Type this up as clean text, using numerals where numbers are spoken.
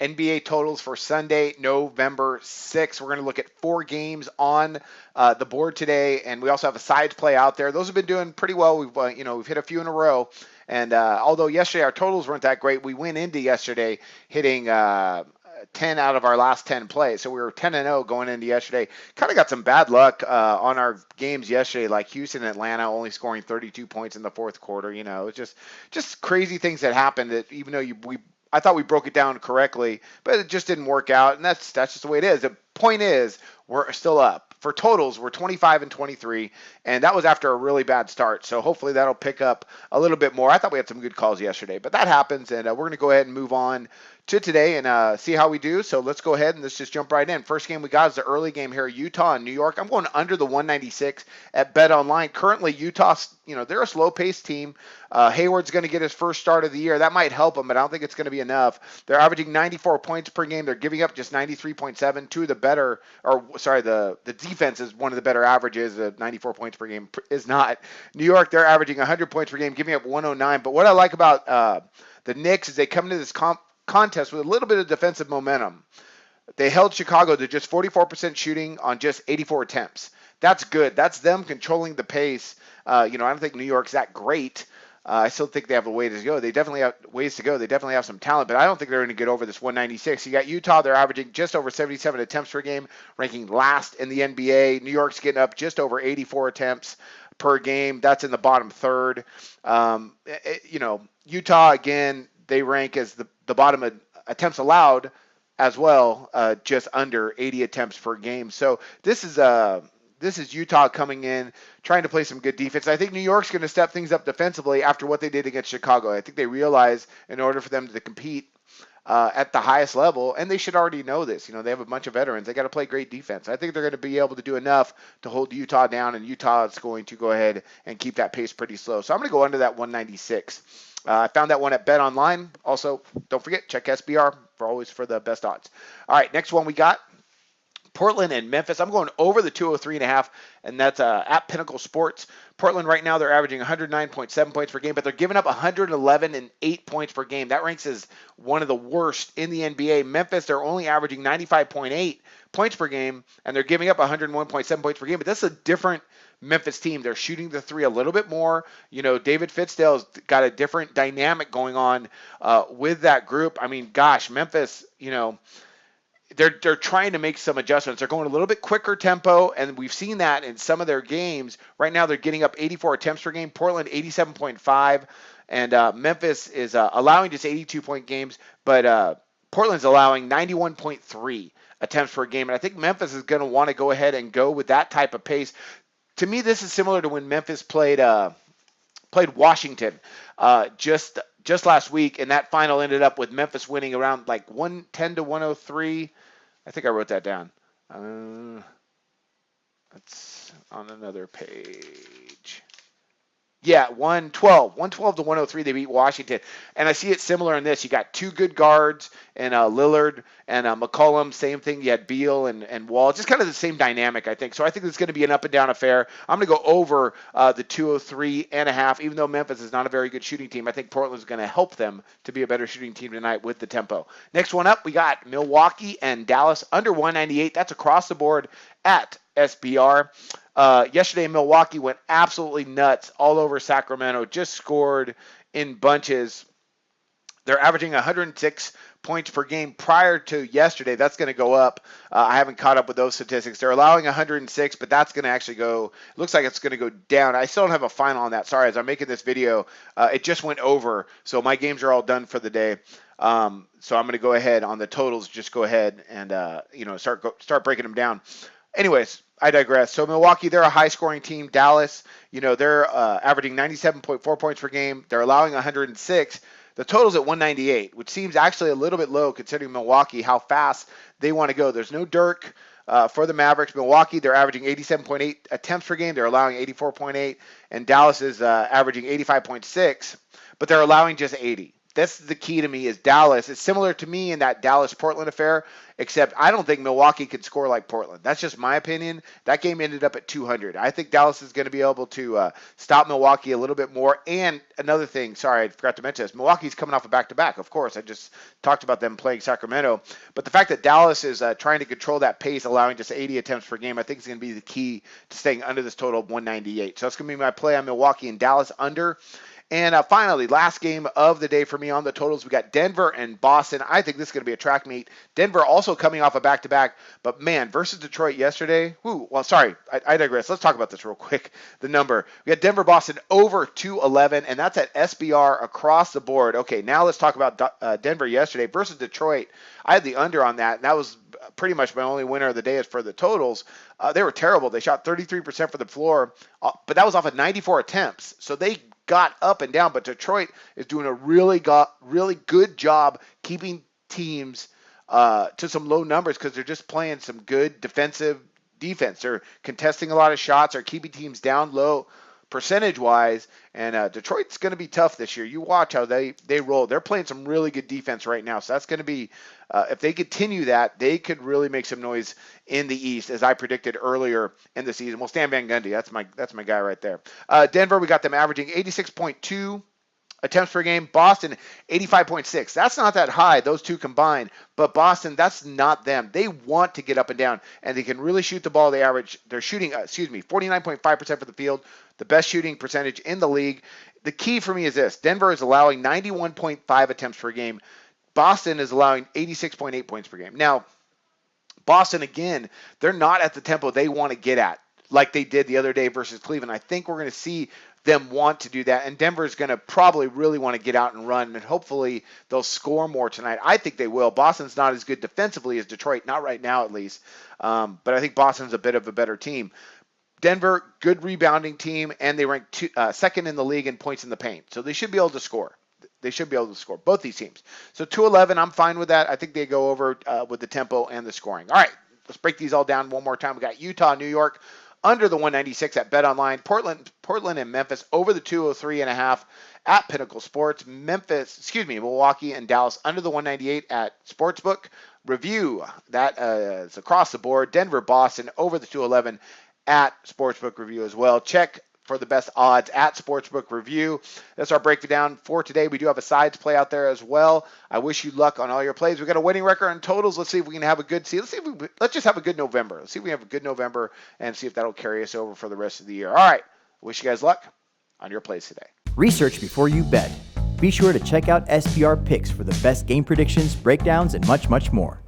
NBA totals for Sunday, November 6th. We're going to look at 4 games on the board today, and we also have a sides play out there. Those have been doing pretty well. We've hit a few in a row, and although yesterday our totals weren't that great, we went into yesterday hitting 10 out of our last 10 plays. So we were 10-0 going into yesterday. Kind of got some bad luck on our games yesterday, like Houston and Atlanta only scoring 32 points in the fourth quarter. It's just crazy things that happened that even though I thought we broke it down correctly, but it just didn't work out, and that's just the way it is. The point is, we're still up. For totals, we're 25-23, and that was after a really bad start. So hopefully that'll pick up a little bit more. I thought we had some good calls yesterday, but that happens, and we're going to go ahead and move on to today and see how we do. So let's go ahead and let's just jump right in. First game we got is the early game here, Utah and New York. I'm going under the 196 at Bet Online. Currently, Utah, they're a slow-paced team. Hayward's going to get his first start of the year. That might help them, but I don't think it's going to be enough. They're averaging 94 points per game. They're giving up just 93.7. The defense is one of the better averages. 94 points per game is not. New York, they're averaging 100 points per game, giving up 109. But what I like about the Knicks is they come into this contest with a little bit of defensive momentum. They held Chicago to just 44% shooting on just 84 attempts. That's good. That's them controlling the pace. I don't think New York's that great. I still think they have a way to go. They definitely have ways to go. They definitely have some talent, but I don't think they're going to get over this 196. You got Utah. They're averaging just over 77 attempts per game, ranking last in the NBA. New York's getting up just over 84 attempts per game. That's in the bottom third. Utah, again, they rank as the bottom of attempts allowed as well, just under 80 attempts per game. So this is Utah coming in, trying to play some good defense. I think New York's going to step things up defensively after what they did against Chicago. I think they realize in order for them to compete at the highest level, and they should already know this. They have a bunch of veterans. They got to play great defense. I think they're going to be able to do enough to hold Utah down, and Utah is going to go ahead and keep that pace pretty slow. So I'm going to go under that 196. I found that one at Bet Online. Also, don't forget, check SBR for the best odds. All right, next one we got. Portland and Memphis. I'm going over the 203.5, and that's at Pinnacle Sports. Portland right now, they're averaging 109.7 points per game, but they're giving up 111 and 8 points per game. That ranks as one of the worst in the NBA. Memphis, they're only averaging 95.8 points per game, and they're giving up 101.7 points per game. But that's a different Memphis team. They're shooting the three a little bit more. David Fitzdale's got a different dynamic going on with that group. I mean, gosh, Memphis, they're trying to make some adjustments. They're going a little bit quicker tempo, and we've seen that in some of their games. Right now, they're getting up 84 attempts per game. Portland, 87.5, and Memphis is allowing just 82-point games, but Portland's allowing 91.3 attempts per game. And I think Memphis is going to want to go ahead and go with that type of pace. To me, this is similar to when Memphis played Washington just last week, and that final ended up with Memphis winning around like 110-103. I think I wrote that down. That's on another page. Yeah, 112-103. They beat Washington, and I see it similar in this. You got two good guards, and Lillard and McCollum. Same thing. You had Beal and Wall. Just kind of the same dynamic, I think. So I think it's going to be an up and down affair. I'm going to go over the 203.5. Even though Memphis is not a very good shooting team, I think Portland's going to help them to be a better shooting team tonight with the tempo. Next one up, we got Milwaukee and Dallas under 198. That's across the board at SBR. Yesterday, Milwaukee went absolutely nuts all over Sacramento, just scored in bunches. They're averaging 106 points per game prior to yesterday. That's going to go up. I haven't caught up with those statistics. They're allowing 106, but that's going to actually go, looks like it's going to go down. I still don't have a final on that. Sorry, as I'm making this video, it just went over. So my games are all done for the day. So I'm going to go ahead on the totals, just go ahead and, start breaking them down. Anyways, I digress. So Milwaukee, they're a high-scoring team. Dallas, they're averaging 97.4 points per game. They're allowing 106. The total's at 198, which seems actually a little bit low considering Milwaukee, how fast they want to go. There's no Dirk for the Mavericks. Milwaukee, they're averaging 87.8 attempts per game. They're allowing 84.8. And Dallas is averaging 85.6, but they're allowing just 80. That's the key to me is Dallas. It's similar to me in that Dallas-Portland affair, except I don't think Milwaukee could score like Portland. That's just my opinion. That game ended up at 200. I think Dallas is going to be able to stop Milwaukee a little bit more. And another thing, sorry, I forgot to mention this. Milwaukee's coming off a back-to-back, of course. I just talked about them playing Sacramento. But the fact that Dallas is trying to control that pace, allowing just 80 attempts per game, I think is going to be the key to staying under this total of 198. So that's going to be my play on Milwaukee and Dallas under. And finally, last game of the day for me on the totals, we got Denver and Boston. I think this is going to be a track meet. Denver also coming off a back-to-back, but man, versus Detroit yesterday. I digress. Let's talk about this real quick. The number. We got Denver-Boston over 211, and that's at SBR across the board. Okay, now let's talk about Denver yesterday versus Detroit. I had the under on that, and that was pretty much my only winner of the day as for the totals. They were terrible. They shot 33% for the floor, but that was off of 94 attempts. So they got up and down, but Detroit is doing a really good job keeping teams to some low numbers because they're just playing some good defense. They're contesting a lot of shots, are keeping teams down low percentage-wise, and Detroit's going to be tough this year. You watch how they roll. They're playing some really good defense right now, so that's going to be if they continue that, they could really make some noise in the East, as I predicted earlier in the season. Well, Stan Van Gundy, that's my guy right there. Denver, we got them averaging 86.2 attempts per game. Boston, 85.6. That's not that high, those two combined. But Boston, that's not them. They want to get up and down, and they can really shoot the ball. They're shooting, 49.5% for the field, the best shooting percentage in the league. The key for me is this. Denver is allowing 91.5 attempts per game. Boston is allowing 86.8 points per game. Now, Boston, again, they're not at the tempo they want to get at like they did the other day versus Cleveland. I think we're going to see them want to do that, and Denver's going to probably really want to get out and run, and hopefully they'll score more tonight. I think they will. Boston's not as good defensively as Detroit, not right now at least, but I think Boston's a bit of a better team. Denver, good rebounding team, and they rank second in the league in points in the paint, so they should be able to score. They should be able to score, both these teams. So 211, I'm fine with that. I think they go over with the tempo and the scoring. All right, let's break these all down one more time. We got Utah, New York, under the 196 at BetOnline. Portland and Memphis over the 203.5 at Pinnacle Sports. Milwaukee and Dallas under the 198 at Sportsbook. Review, that is across the board. Denver, Boston over the 211 at Sportsbook Review as well. Check for the best odds at Sportsbook Review. That's our breakdown for today. We do have a sides play out there as well. I wish you luck on all your plays. We've got a winning record on totals. Let's see if we can have a good season. Let's just have a good November. Let's see if we have a good November and see if that'll carry us over for the rest of the year. All right. Wish you guys luck on your plays today. Research before you bet. Be sure to check out SPR Picks for the best game predictions, breakdowns, and much, much more.